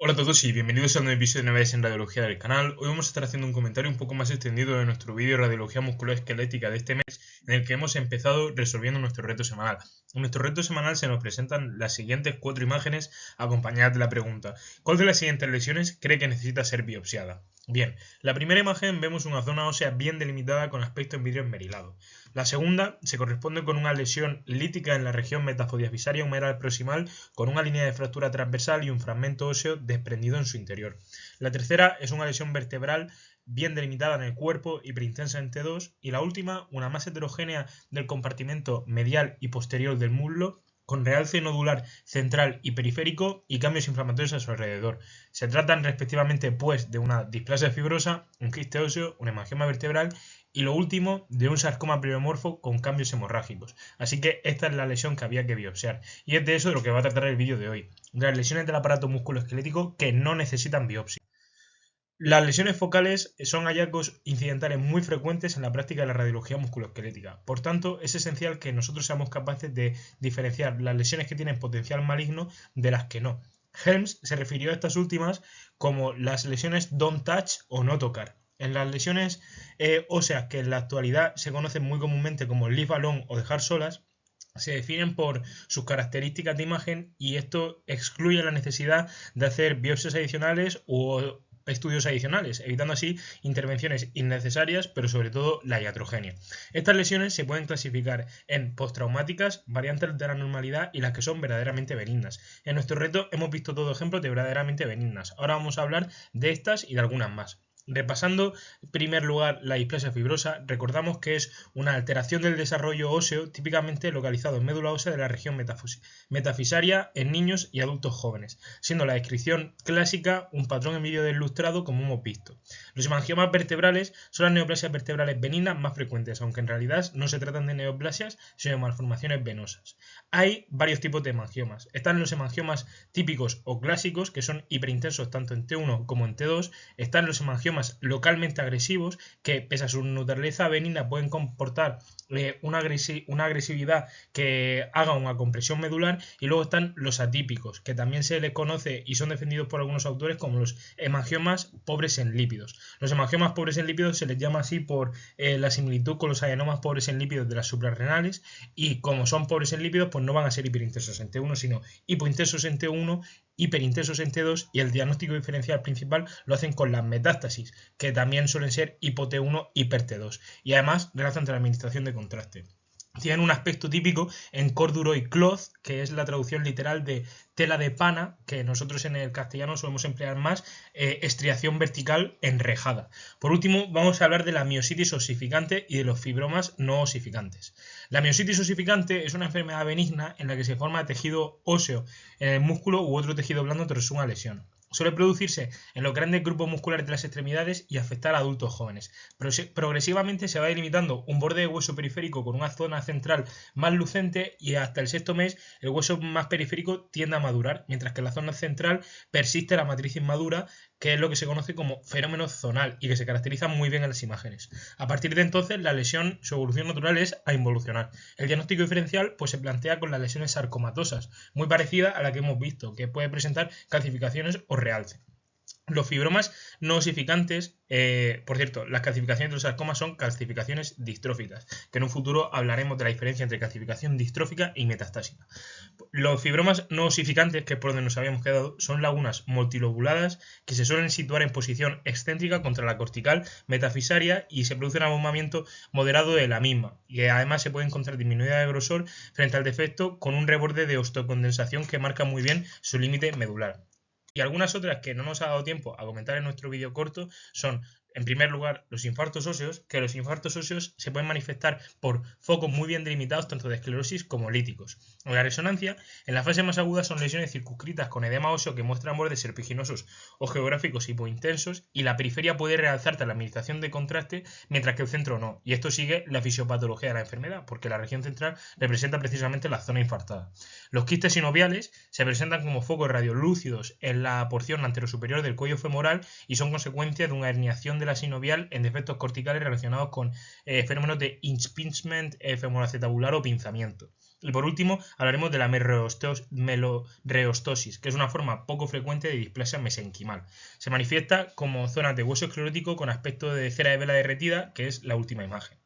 Hola a todos y bienvenidos a un nuevo episodio de Novedades en Radiología del canal. Hoy vamos a estar haciendo un comentario un poco más extendido de nuestro vídeo de Radiología Musculoesquelética de este mes, en el que hemos empezado resolviendo nuestro reto semanal. En nuestro reto semanal se nos presentan las siguientes 4 imágenes acompañadas de la pregunta: ¿cuál de las siguientes lesiones cree que necesita ser biopsiada? Bien, la primera imagen vemos una zona ósea bien delimitada con aspecto en vidrio esmerilado. La segunda se corresponde con una lesión lítica en la región metafodiafisaria humeral proximal con una línea de fractura transversal y un fragmento óseo desprendido en su interior. La tercera es una lesión vertebral bien delimitada en el cuerpo y preintensa en T2. Y la última, una más heterogénea del compartimento medial y posterior del muslo, con realce nodular central y periférico y cambios inflamatorios a su alrededor. Se tratan respectivamente pues de una displasia fibrosa, un quiste óseo, un hemangioma vertebral y lo último de un sarcoma pleomorfo con cambios hemorrágicos. Así que esta es la lesión que había que biopsiar y es de eso de lo que va a tratar el vídeo de hoy, de las lesiones del aparato musculoesquelético que no necesitan biopsia. Las lesiones focales son hallazgos incidentales muy frecuentes en la práctica de la radiología musculoesquelética. Por tanto, es esencial que nosotros seamos capaces de diferenciar las lesiones que tienen potencial maligno de las que no. Helms se refirió a estas últimas como las lesiones don't touch o no tocar. En las lesiones óseas, que en la actualidad se conocen muy comúnmente como leave alone o dejar solas, se definen por sus características de imagen y esto excluye la necesidad de hacer biopsias adicionales o estudios adicionales, evitando así intervenciones innecesarias, pero sobre todo la iatrogenia. Estas lesiones se pueden clasificar en postraumáticas, variantes de la normalidad y las que son verdaderamente benignas. En nuestro reto hemos visto todo ejemplos de verdaderamente benignas. Ahora vamos a hablar de estas y de algunas más. Repasando en primer lugar la displasia fibrosa, recordamos que es una alteración del desarrollo óseo típicamente localizado en médula ósea de la región metafisaria en niños y adultos jóvenes, siendo la descripción clásica un patrón en vídeo ilustrado como hemos visto. Los hemangiomas vertebrales son las neoplasias vertebrales benignas más frecuentes, aunque en realidad no se tratan de neoplasias, sino de malformaciones venosas. Hay varios tipos de hemangiomas. Están los hemangiomas típicos o clásicos, que son hiperintensos tanto en T1 como en T2. Están los hemangiomas localmente agresivos, que pese a su naturaleza benigna pueden comportar una agresividad que haga una compresión medular. Y luego están los atípicos, que también se les conoce y son defendidos por algunos autores como los hemangiomas pobres en lípidos. Los hemangiomas pobres en lípidos se les llama así por la similitud con los adenomas pobres en lípidos de las suprarrenales, y como son pobres en lípidos pues no van a ser hiperintensos en T1 sino hipointensos en T1, hiperintensos en T2, y el diagnóstico diferencial principal lo hacen con las metástasis, que también suelen ser hipo T1, hiper T2, y además relación entre la administración de contraste. Tienen un aspecto típico en corduroy cloth, que es la traducción literal de tela de pana, que nosotros en el castellano solemos emplear más, estriación vertical enrejada. Por último, vamos a hablar de la miositis osificante y de los fibromas no osificantes. La miositis osificante es una enfermedad benigna en la que se forma tejido óseo en el músculo u otro tejido blando tras una lesión. Suele producirse en los grandes grupos musculares de las extremidades y afectar a adultos jóvenes. Progresivamente se va delimitando un borde de hueso periférico con una zona central más lucente, y hasta el sexto mes el hueso más periférico tiende a madurar, mientras que en la zona central persiste la matriz inmadura, que es lo que se conoce como fenómeno zonal y que se caracteriza muy bien en las imágenes. A partir de entonces la lesión, su evolución natural es a involucionar. El diagnóstico diferencial pues se plantea con las lesiones sarcomatosas, muy parecida a la que hemos visto, que puede presentar calcificaciones o realce. Los fibromas no osificantes, por cierto, las calcificaciones de los sarcomas son calcificaciones distróficas, que en un futuro hablaremos de la diferencia entre calcificación distrófica y metastásica. Los fibromas no osificantes, que es por donde nos habíamos quedado, son lagunas multilobuladas que se suelen situar en posición excéntrica contra la cortical metafisaria y se produce un abombamiento moderado de la misma, y además se puede encontrar disminuida de grosor frente al defecto con un reborde de osteocondensación que marca muy bien su límite medular. Y algunas otras que no nos ha dado tiempo a comentar en nuestro vídeo corto son, en primer lugar, los infartos óseos, que los infartos óseos se pueden manifestar por focos muy bien delimitados tanto de esclerosis como líticos. En la resonancia, en la fase más aguda son lesiones circunscritas con edema óseo que muestran bordes serpiginosos o geográficos hipointensos, y la periferia puede realzar tras la administración de contraste, mientras que el centro no, y esto sigue la fisiopatología de la enfermedad, porque la región central representa precisamente la zona infartada. Los quistes sinoviales se presentan como focos radiolúcidos en la porción anterosuperior del cuello femoral y son consecuencia de una herniación de la sinovial en defectos corticales relacionados con fenómenos de impingement femoroacetabular o pinzamiento. Y por último, hablaremos de la melorreostosis, que es una forma poco frecuente de displasia mesenquimal. Se manifiesta como zonas de hueso esclerótico con aspecto de cera de vela derretida, que es la última imagen.